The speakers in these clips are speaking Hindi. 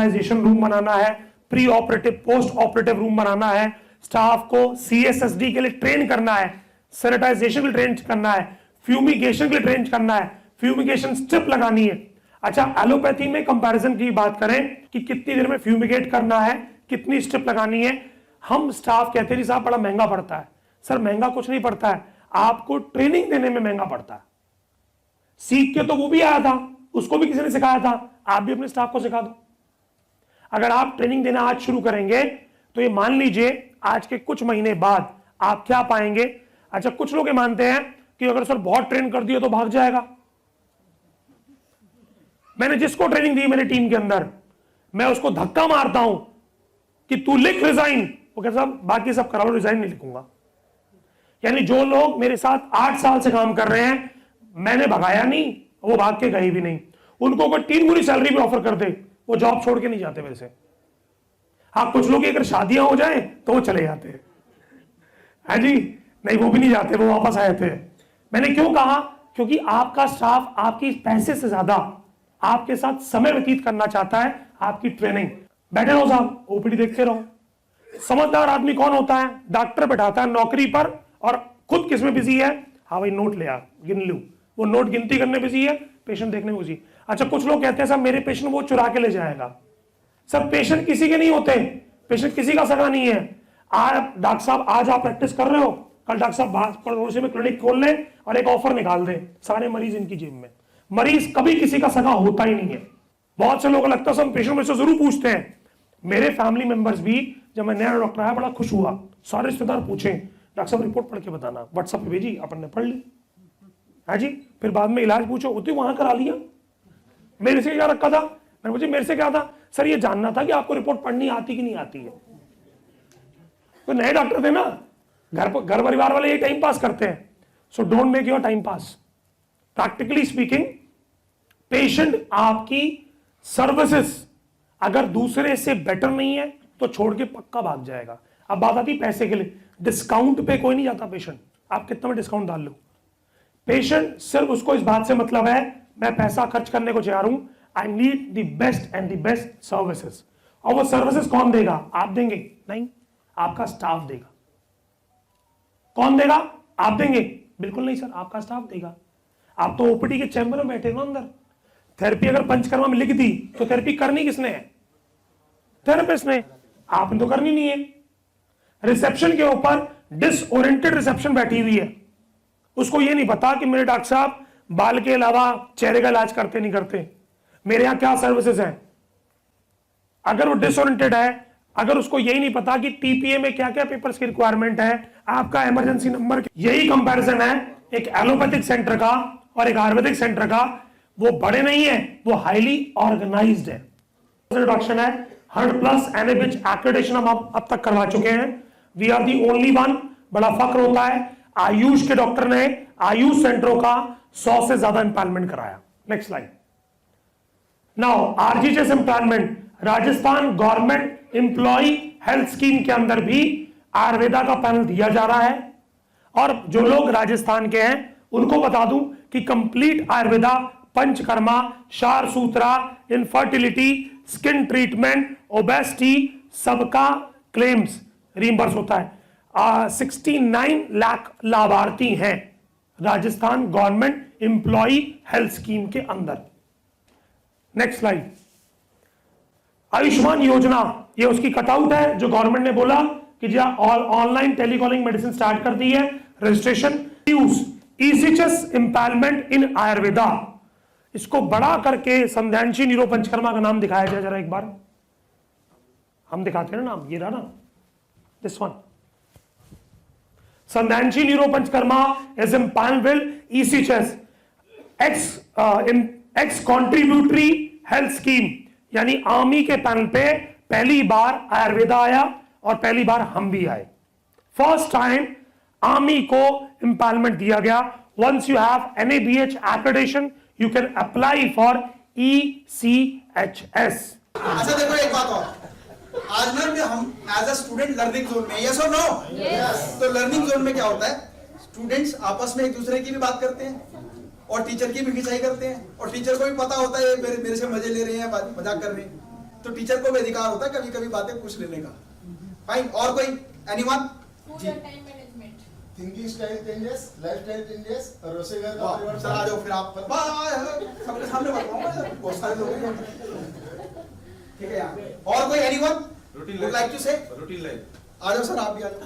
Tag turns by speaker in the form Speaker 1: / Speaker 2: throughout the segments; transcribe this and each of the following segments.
Speaker 1: रूम बनाना है, pre operative post operative room बनाना है, स्टाफ को CSSD के लिए ट्रेन करना है, सैनिटाइजेशन के लिए ट्रेन करना है, फ्यूमिगेशन के लिए ट्रेन करना है, फ्यूमिगेशन स्ट्रिप लगानी है। अच्छा, एलोपैथी में कंपैरिजन की बात करें कि कितनी देर में फ्यूमिगेट करना है, कितनी स्ट्रिप लगानी है, हम स्टाफ कहते हैं साहब बड़ा महंगा पड़ता है। सर महंगा कुछ नहीं पड़ता है, आपको ट्रेनिंग देने में महंगा पड़ता है। सीख के तो वो भी आया था, उसको भी किसी ने सिखाया था, आप भी अपने स्टाफ को सिखा दो। अगर आप ट्रेनिंग देना आज शुरू करेंगे तो ये मान लीजिए आज के कुछ महीने बाद आप क्या पाएंगे। अच्छा, कुछ लोग ये मानते हैं कि अगर सर बहुत ट्रेन कर दिया तो भाग जाएगा। मैंने जिसको ट्रेनिंग दी मेरी टीम के अंदर, मैं उसको धक्का मारता हूं कि तू लिख रिजाइन, वो कहता बाकी सब करा लो, रिजाइन नहीं लिखूंगा। यानी जो लोग मेरे साथ 8 साल से काम कर रहे हैं, मैंने भगाया नहीं, वो भाग के गए भी नहीं। उनको कोई 3 गुनी सैलरी भी ऑफर कर दे, वो जॉब छोड़ के नहीं जाते मेरे से। हाँ, कुछ लोग अगर शादियां हो जाए तो वो चले जाते हैं, हाँ जी, नहीं वो भी नहीं जाते, वो वापस आए थे। मैंने क्यों कहा? क्योंकि आपका स्टाफ आपकी पैसे से ज्यादा आपके साथ समय व्यतीत करना चाहता है, आपकी ट्रेनिंग। बैठे रहो साहब, ओपीडी देखते रहो। समझदार आदमी कौन होता है? डॉक्टर बैठाता है नौकरी पर और खुद किसमें बिजी है? हाँ भाई नोट ले आ, गिन लू। वो नोट गिनती करने बिजी है, पेशेंट देखने में बिजी। अच्छा, कुछ लोग कहते हैं साहब मेरे पेशेंट वो चुरा के ले जाएगा। सब पेशेंट किसी के नहीं होते, पेशेंट किसी का सगा नहीं है। आप डॉक्टर साहब आज आप प्रैक्टिस कर रहे हो, कल डॉक्टर साहब पड़ोसी में क्लिनिक खोल लें और एक ऑफर निकाल दें, सारे मरीज इनकी जेब में। मरीज कभी किसी का सगा होता ही नहीं है। बहुत से लोगों को लगता है सब पेशेंट में से जरूर पूछते हैं। मेरे फैमिली मेंबर्स भी, जब मैं नया डॉक्टर आया बड़ा खुश हुआ, सारे रिश्तेदार पूछे डॉक्टर साहब रिपोर्ट पढ़ के बताना, व्हाट्सएप पे भेजी, अपन ने पढ़ ली, हाँ जी। फिर बाद में इलाज पूछो, होती वहां करा लिया। मेरे से क्या रखा था? मैं मुझे मेरे से क्या था? सर ये जानना था कि आपको रिपोर्ट पढ़नी आती कि नहीं आती है। तो नए डॉक्टर थे ना, घर परिवार वाले ये टाइम पास करते हैं। So don't make your time pass. Practically speaking, patient आपकी सर्विसेज अगर दूसरे से बेटर नहीं है तो छोड़ के पक्का भाग जाएगा। अब बात आती पैसे के लिए, डिस्काउंट पे कोई नहीं जाता पेशेंट, आप कितना में डिस्काउंट डाल लो। पेशेंट सिर्फ उसको इस बात से मतलब है मैं पैसा खर्च करने को तैयार हूं, I need the best and the best services. और वो सर्विसेज कौन देगा? आप देंगे? नहीं, आपका स्टाफ देगा। कौन देगा? आप देंगे? बिल्कुल नहीं सर, आपका स्टाफ देगा। आप तो ओपीडी के चैम्बर में बैठे हो अंदर। थेरेपी अगर पंचकर्मा में लिख दी तो थेरेपी करनी किसने है? थेरेपिस्ट ने। आपने तो करनी नहीं है। रिसेप्शन के ऊपर डिसओरिएंटेड रिसेप्शन बैठी हुई है, उसको ये नहीं पता कि मेरे डॉक्टर साहब बाल के अलावा चेहरे का इलाज करते नहीं करते, मेरे यहां क्या सर्विसेज हैं। अगर वो डिसओरिएंटेड है, अगर उसको यही नहीं पता कि टीपीए में क्या क्या पेपर्स की रिक्वायरमेंट है, आपका इमरजेंसी नंबर, यही कंपैरिजन है एक एलोपैथिक सेंटर का और एक आयुर्वेदिक सेंटर का। वो बड़े नहीं है, वो हाईली ऑर्गेनाइज्ड है। इंट्रोडक्शन है 100+ NABH एक्रेडिटेशन हम अब तक करवा चुके हैं। We are the only one. बड़ा फक्र होता है, आयुष के डॉक्टर ने आयुष सेंटरों का 100 से ज्यादा इंपैनलमेंट कराया। Next slide. Now RGHS empanelment, Rajasthan government employ health scheme के अंदर भी आयुर्वेदा का पैनल दिया जा रहा है। और जो लोग राजस्थान के हैं उनको बता दूं कि complete Ayurveda, Panchakarma, Kshar Sutra, infertility, skin treatment, obesity, सबका क्लेम्स रीइंबर्स होता है। 69 लाख लाभार्थी हैं Rajasthan government employ health scheme के अंदर। Next slide. आयुष्मान योजना, ये उसकी कटआउट है जो गवर्नमेंट ने बोला कि जी ऑनलाइन टेलीकॉलिंग मेडिसिन स्टार्ट कर दी है, रजिस्ट्रेशन यूज ECHS इंपैनलमेंट इन आयुर्वेदा। इसको बड़ा करके संध्यांशी नीरो पंचकर्मा का नाम दिखाया जाए जरा एक बार। हम दिखाते हैं ना नाम, ये रहा ना, this one. Sandhyanshi neuro Panchakarma is empanelled with ECHS ex contributory health scheme, यानी आर्मी के पैनल पे पहली बार आयुर्वेदा आया और पहली बार हम भी आए। फर्स्ट टाइम आर्मी को इंपैनलमेंट दिया गया। Once you have NABH accreditation you can apply for ECHS।
Speaker 2: अच्छा देखो एक बात और, आज में हम as a student learning zone में, यस और नो? यस। तो लर्निंग जोन में क्या होता है, स्टूडेंट्स आपस में एक दूसरे की भी बात करते हैं और टीचर की भी खिंचाई करते हैं, और टीचर को भी पता होता है मेरे से मजे ले रहे हैं, मजाक कर रहे हैं। तो टीचर को भी अधिकार होता है कभी कभी बातें पूछ लेने का। फाइन, और कोई anyone?
Speaker 3: Food and time management,
Speaker 4: thinking style changes, lifestyle changes और रसोई घर का परिवर्तन।
Speaker 2: सर आ जाओ फिर आप सबके सामने बताऊंगा, बहुत सारे लोग हैं। ठीक है यार, और कोई anyone would like to say?
Speaker 5: Routine life.
Speaker 2: आ जाओ सर, आप भी आ जाओ।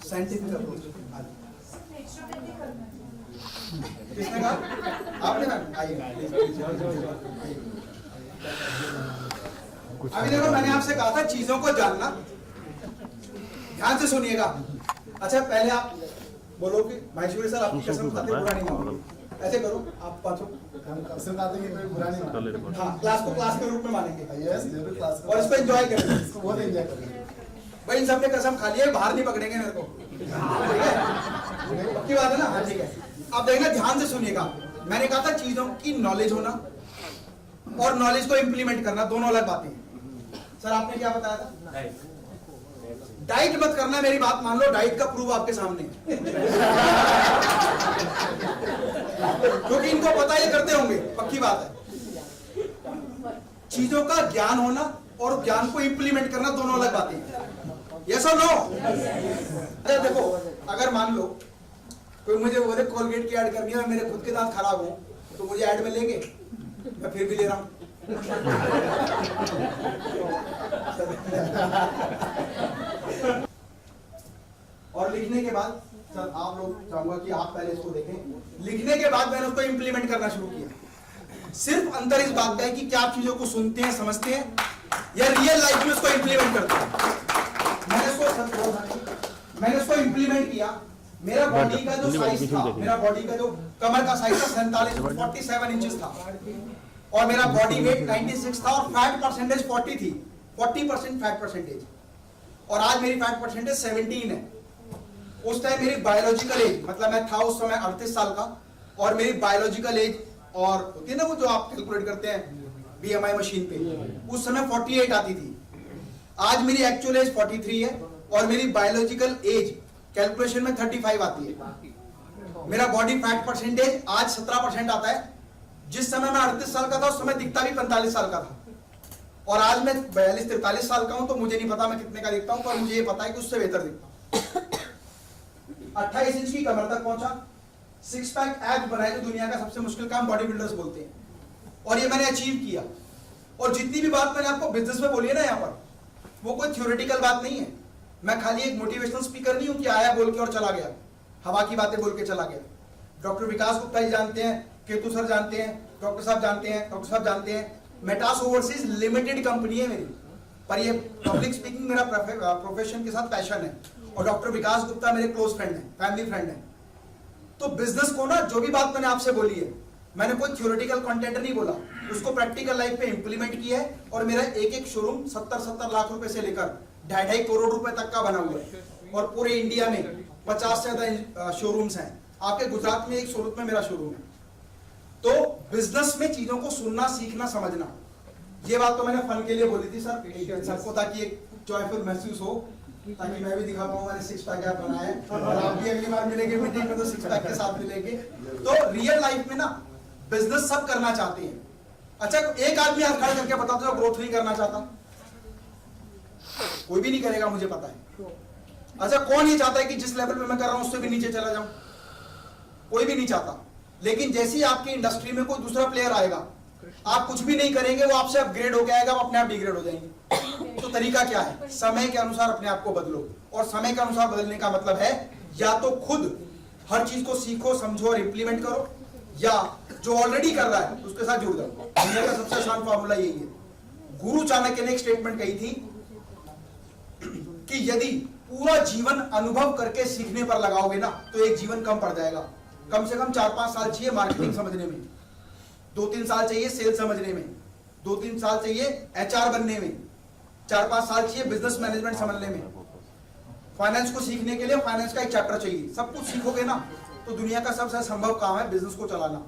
Speaker 2: साइंटिफिक अप्रोच किसने कहा? आपने कहा? आइए। अभी देखो, मैंने आपसे कहा था चीजों को जानना, ध्यान से सुनिएगा। अच्छा, पहले आप बोलो कि महेश्वरी सर आपकी कसम खाते बुरा नहीं मानोगे। ऐसे करो, आप पांचों
Speaker 4: हम कसम खाते हैं कि कोई बुरा नहीं मानता।
Speaker 2: हाँ, क्लास को क्लास के रूप में मानेंगे
Speaker 4: यस, जरूर क्लास
Speaker 2: और इसको एंजॉय करेंगे।
Speaker 4: इसको बहुत एंजॉय करेंगे।
Speaker 2: भाई इन सबने कसम खा ली है, बाहर नहीं पकड़ेंगे मेरे को, ठीक है? पक्की बात है ना? हाँ ठीक है। अब देखना, ध्यान से सुनिएगा। मैंने कहा था चीजों की नॉलेज होना और नॉलेज को इंप्लीमेंट करना दोनों अलग बातें हैं। सर आपने क्या बताया था? डाइट मत करना, मेरी बात मान लो, डाइट का प्रूफ आपके सामने है। क्योंकि इनको पता ये करते होंगे, पक्की बात है। चीजों का ज्ञान होना और ज्ञान को इंप्लीमेंट करना दोनों अलग बातें हैं। यस और नो? अरे देखो, अगर मान लो कोई मुझे बोले कोलगेट की ऐड करनी है, मेरे खुद के दांत खराब हो, तो मुझे ऐड में लेंगे? मैं फिर भी ले रहा हूं। और लिखने के बाद सर आप लोग, चाहूंगा कि आप पहले इसको देखें। लिखने के बाद मैंने उसको इंप्लीमेंट करना शुरू किया। सिर्फ अंतर इस बात का है कि क्या आप चीजों को सुनते हैं, समझते हैं, या रियल लाइफ में उसको इंप्लीमेंट करते हैं। मैंने उसको इंप्लीमेंट किया। मेरा बॉडी का जो साइज था, मेरा बॉडी का जो कमर का साइज था 47 इंचेस था, और मेरा बॉडी वेट 96 था, और फैट परसेंटेज 40 थी, 40% फैट परसेंटेज। और आज मेरी फैट परसेंटेज 17 है। उस टाइम मेरी बायोलॉजिकल एज, मतलब मैं था उस समय 38 साल का, और मेरी बायोलॉजिकल एज, और होती है ना वो जो आप कैलकुलेट करते हैं BMI मशीन पे, उस समय 48 आती थी। आज मेरी एक्चुअल एज 43 है, और मेरी बायोलॉजिकल एज कैलकुलेशन में 35 आती है। मेरा बॉडी फैट परसेंटेज आज 17% आता है। जिस समय मैं 38 साल का था, उस समय दिखता भी 45 साल का था, और आज मैं 42-43 साल का हूं, तो मुझे नहीं पता मैं कितने का दिखता हूं, पर मुझे ये पता है कि उससे बेहतर दिखता हूं। 28 इंच की कमर तक पहुंचा, 6 पैक एब्स बनाए, जो दुनिया का सबसे मुश्किल काम बॉडी बिल्डर्स बोलते हैं, और ये मैंने अचीव किया। और जितनी भी बात मैंने आपको बिजनेस में बोली है ना यहाँ पर, वो कोई थ्योरेटिकल बात नहीं है। मैं खाली एक मोटिवेशनल स्पीकर नहीं हूं कि आया बोल के और चला गया, हवा की बातें बोल के चला गया। डॉक्टर विकास गुप्ता जी जानते हैं, केतु सर जानते हैं, डॉक्टर साहब जानते हैं, डॉक्टर साहब जानते हैं। मेटास ओवरसीज लिमिटेड कंपनी है मेरी, पर ये पब्लिक स्पीकिंग मेरा प्रोफेशन के साथ पैशन है, और डॉक्टर विकास गुप्ता मेरे क्लोज फ्रेंड है, फैमिली फ्रेंड है। तो बिजनेस को ना, जो भी बात मैंने आपसे बोली है, मैंने कोई थ्योरेटिकल कंटेंट नहीं बोला, उसको प्रैक्टिकल लाइफ पे इंप्लीमेंट किया है। और मेरा एक शोरूम 70 लाख रुपए से लेकर 2.5 करोड़ रुपए तक का बना हुआ है, और पूरे इंडिया में 50 से ज्यादा शोरूम्स हैं। आपके गुजरात में एक सूरत में मेरा शोरूम है। तो बिजनेस में चीजों को सुनना, सीखना, समझना, ये बात तो मैंने फन के लिए बोली थी सर, सबको, ताकि एक जॉयफुल महसूस हो, ताकि मैं भी दिखा पाऊं मैंने 6 पैक क्या बनाया है, और आप भी अगली बार मिलेंगे मीटिंग में तो 6 पैक के साथ मिलेंगे। तो रियल लाइफ में ना बिजनेस सब करना चाहते हैं। अच्छा, एक आदमी हाथ खड़ा करके बता दो ग्रोथ नहीं करना चाहता, कोई भी नहीं करेगा, मुझे पता है। अच्छा, कौन ये चाहता है कि जिस लेवल पे मैं कर रहा हूं उससे भी नीचे चला जाऊं? कोई भी नहीं चाहता। लेकिन जैसे ही आपकी इंडस्ट्री में कोई दूसरा प्लेयर आएगा, आप कुछ भी नहीं करेंगे, वो आपसे अपग्रेड होके आएगा, वो अपने आप डिग्रेड हो जाएंगे। तो तरीका क्या है? समय के अनुसार अपने आप को बदलो। और समय के अनुसार बदलने का मतलब है या तो खुद हर चीज को सीखो, समझो और इंप्लीमेंट करो, या जो ऑलरेडी कर रहा है उसके साथ जुड़ जाओ। दुनिया का सबसे आसान फॉर्मूला यही है। गुरु चाणक्य ने एक स्टेटमेंट कही थी कि यदि पूरा जीवन अनुभव करके सीखने पर लगाओगे ना, तो एक जीवन कम पड़ जाएगा। कम से कम 4-5 साल चाहिए मार्केटिंग समझने में, 2-3 साल चाहिए सेल्स समझने में, 2-3 साल चाहिए HR बनने में, 4-5 साल चाहिए बिजनेस मैनेजमेंट समझने में, फाइनेंस को सीखने के लिए फाइनेंस का एक चैप्टर चाहिए। सब कुछ सीखोगे ना तो दुनिया का सबसे संभव काम है बिजनेस को चलाना।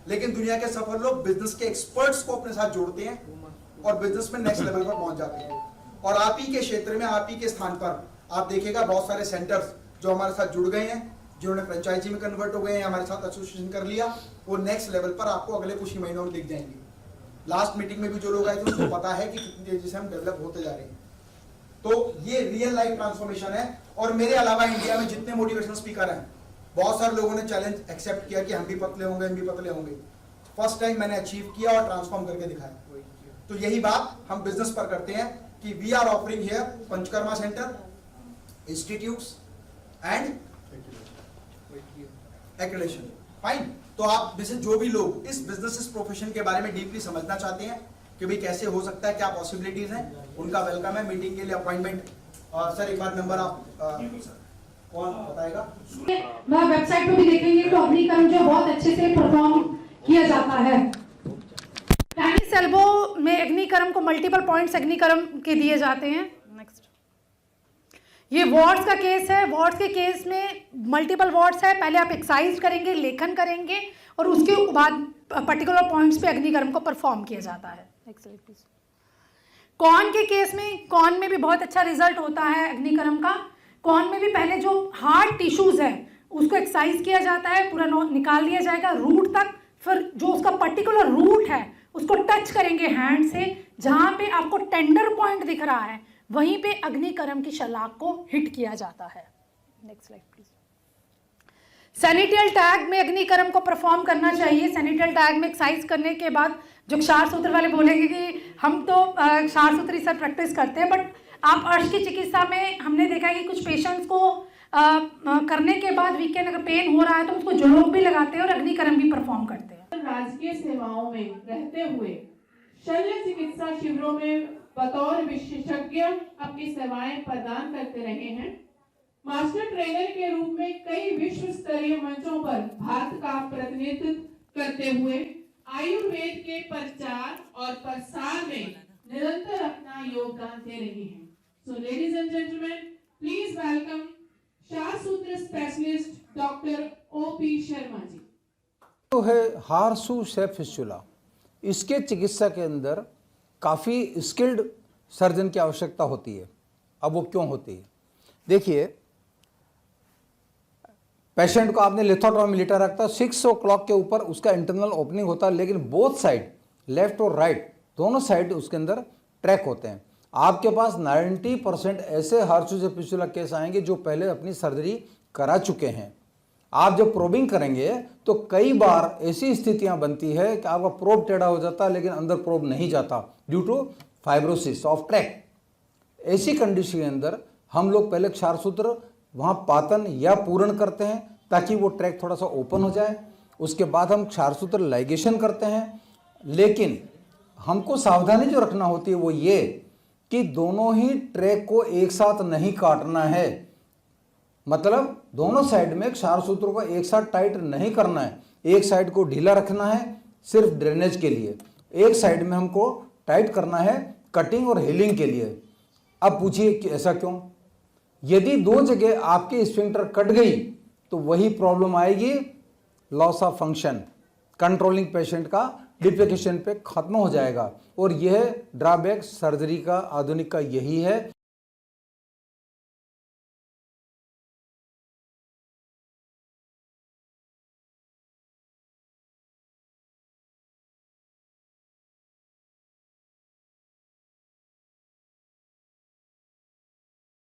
Speaker 2: लेकिन दुनिया के सफल लोग बिजनेस के एक्सपर्ट्स को अपने साथ जोड़ते हैं और बिजनेस में नेक्स्ट लेवल पर पहुंच जाते हैं। और आप ही के क्षेत्र में, आप ही के स्थान पर आप देखिएगा बहुत सारे सेंटर्स जो हमारे साथ जुड़ गए हैं, जिन्होंने फ्रेंचाइजी में कन्वर्ट हो गए हैं, हमारे साथ एसोसिएशन कर लिया, वो नेक्स्ट लेवल पर आपको अगले कुछ ही महीनों में दिख जाएंगे। लास्ट मीटिंग में भी जो लोग आए थे उनको पता है कि कितनी तेजी से हम डेवलप होते जा रहे हैं। तो ये रियल लाइफ ट्रांसफॉर्मेशन है। और मेरे अलावा इंडिया में जितने मोटिवेशनल स्पीकर हैं, बहुत सारे लोगों ने चैलेंज एक्सेप्ट किया कि हम भी पतले होंगे, हम भी पतले होंगे। फर्स्ट टाइम मैंने अचीव किया और ट्रांसफॉर्म करके दिखाया। तो यही बात हम बिजनेस पर करते हैं कि we are offering here panchakarma centre, institutes and accreditation. Fine. तो आप जैसे जो भी लोग इस बिजनेस, इस प्रोफेशन के बारे में डीपली समझना चाहते हैं कि भाई कैसे हो सकता है, क्या पॉसिबिलिटीज हैं, उनका वेलकम है। मीटिंग के लिए अपॉइंटमेंट सर एक बार नंबर आप कौन बताएगा?
Speaker 5: वह वेबसाइट पे भी देखेंगे तो अग्निकर्म जो बहुत अच्छे से परफॉर्म किया जाता है। टैनिस एल्बो में अग्निकर्म को मल्टीपल पॉइंट्स अग्निकर्म के दिए जाते हैं। नेक्स्ट, ये वार्ड्स का केस है। वार्ड्स के केस में मल्टीपल वार्ड्स है। पहले आप एक्सरसाइज करेंगे, लेखन करेंगे और उसके बाद पर्टिकुलर पॉइंट्स पे अग्निकर्म को परफॉर्म किया जाता है। Next slide please. कॉर्न के केस में, कॉर्न में भी बहुत अच्छा रिजल्ट होता है अग्निकर्म का। कॉर्न में भी पहले जो हार्ड टिश्यूज है उसको एक्सरसाइज किया जाता है, पूरा निकाल लिया जाएगा रूट तक। फिर जो उसका पर्टिकुलर रूट है उसको टच करेंगे हैंड से, जहां पे आपको टेंडर पॉइंट दिख रहा है वहीं पे अग्निकर्म की शलाक को हिट किया जाता है। Next slide please. सैनिटल टैग में अग्निकर्म को परफॉर्म करना चाहिए। सैनिटल टैग में एक्सरसाइज करने के बाद जो क्षार सूत्र वाले बोलेंगे कि हम तो क्षार सूत्र सर प्रैक्टिस करते हैं, बट आप अर्श की चिकित्सा में हमने देखा है कि कुछ पेशेंट्स को करने के बाद वीकेंड अगर पेन हो रहा है तो उसको जुलोग भी लगाते हैं और अग्निकर्म भी परफॉर्म करते हैं।
Speaker 6: राजकीय सेवाओं में रहते हुए शल्य चिकित्सा शिविरों में बतौर विशेषज्ञ अपनी सेवाएं प्रदान करते रहे हैं। मास्टर ट्रेनर के रूप में कई विश्व स्तरीय मंचों पर भारत का प्रतिनिधित्व करते हुए आयुर्वेद के प्रचार और प्रसार में निरंतर अपना योगदान दे रही हैं। So ladies and gentlemen, please welcome शासूत्र specialist doctor O.P. Sharma ji.
Speaker 7: तो है हार्सू शेफ फिस्चुला। इसके चिकित्सा के अंदर काफ़ी स्किल्ड सर्जन की आवश्यकता होती है। अब वो क्यों होती है? देखिए, पेशेंट को आपने लिथोट्रॉमी में लिटा रखता है, 6 o'clock के ऊपर उसका इंटरनल ओपनिंग होता है, लेकिन बोथ साइड लेफ्ट और राइट दोनों साइड उसके अंदर ट्रैक होते हैं। आपके पास 90% ऐसे हार्सू शेफ फिस्चुला केस आएंगे जो पहले अपनी सर्जरी करा चुके हैं। आप जब प्रोबिंग करेंगे तो कई बार ऐसी स्थितियां बनती है कि आपका प्रोब टेढ़ा हो जाता है लेकिन अंदर प्रोब नहीं जाता due to fibrosis of track. ऐसी कंडीशन के अंदर हम लोग पहले क्षार सूत्र वहाँ पातन या पूरण करते हैं ताकि वो ट्रैक थोड़ा सा ओपन हो जाए। उसके बाद हम क्षार सूत्र लाइगेशन करते हैं, लेकिन हमको सावधानी जो रखना होती है वो ये कि दोनों ही ट्रैक को एक साथ नहीं काटना है। मतलब दोनों साइड में क्षार सूत्रों को एक साथ टाइट नहीं करना है। एक साइड को ढीला रखना है सिर्फ ड्रेनेज के लिए, एक साइड में हमको टाइट करना है कटिंग और हीलिंग के लिए। अब पूछिए कि ऐसा क्यों? यदि दो जगह आपकी स्फिंक्टर कट गई तो वही प्रॉब्लम आएगी, loss of function, controlling patient का डिफिकेशन पे खत्म हो जाएगा। और यह ड्रॉबैक सर्जरी का आधुनिक का यही है